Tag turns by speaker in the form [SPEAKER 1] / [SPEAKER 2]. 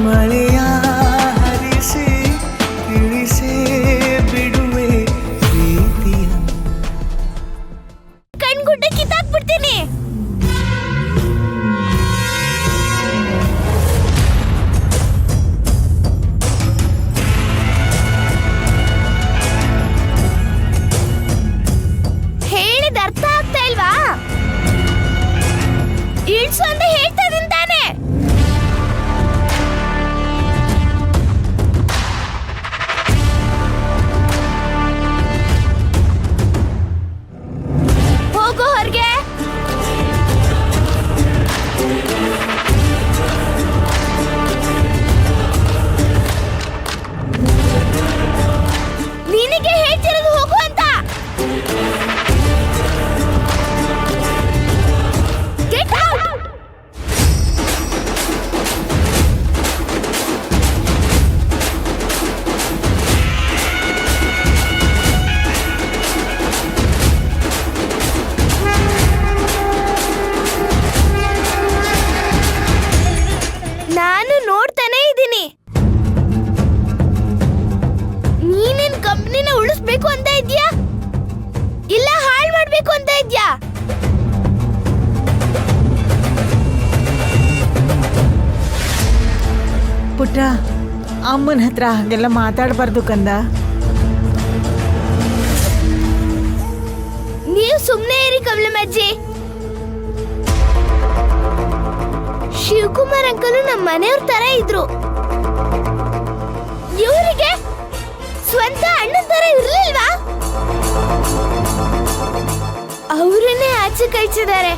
[SPEAKER 1] ಮಳೆಯ ಹರಿಸಿ ತಿಳಿಸೇ ಬಿಡುವೆ ಪ್ರೀತಿಯ.
[SPEAKER 2] ಕಣ್ಗುಡ್ಡ ಕಿತ್ತಾಕ್ಬಿಡ್ತೀನಿ. ಹೇಳಿದ ಅರ್ಥ ಆಗ್ತಾ ಇಲ್ವಾ? ಇಳ್ಸು ಅಂತ ಹೇಳ್ತಾ ಇದೀನಿ ತಾನೆ. ಹೋಗು ಹೊರಗೆ. ನಿನಗೆ ಹೇಳ್ತಿರೋದು ಹೋಗು ಅಂತ. Get out! ನಾನು ನೋಡ್ತಾನೆ ಇದ್ದೀನಿ. ನೀನೇನ್ ಕಂಪ್ನಿನ ಉಳಿಸ್ಬೇಕು ಅಂತ ಇದ್ಯಾ ಇಲ್ಲ ಹಾಳು ಮಾಡ್ಬೇಕು ಅಂತ ಇದ್ಯಾ?
[SPEAKER 3] ಪುಟ್ಟ, ಅಮ್ಮನ ಹತ್ರ ಹಾಗೆಲ್ಲ ಮಾತಾಡಬಾರ್ದು ಕಂದ.
[SPEAKER 2] ನೀವು ಸುಮ್ಮನೆ ಇರಿ ಕಮಲಮ್ಮಜ್ಜಿ. ಶಿವಕುಮಾರ್ ಅಂಕಲು ನಮ್ಮ ಮನೆಯವ್ರ ತರ ಇದ್ರು. ಇವರಿಗೆ ಸ್ವಂತ ಅಣ್ಣನ ತರ ಇರ್ಲಿಲ್ವಾ? ಅವರನ್ನೇ ಆಚೆ ಕಳಿಸಿದ್ದಾರೆ.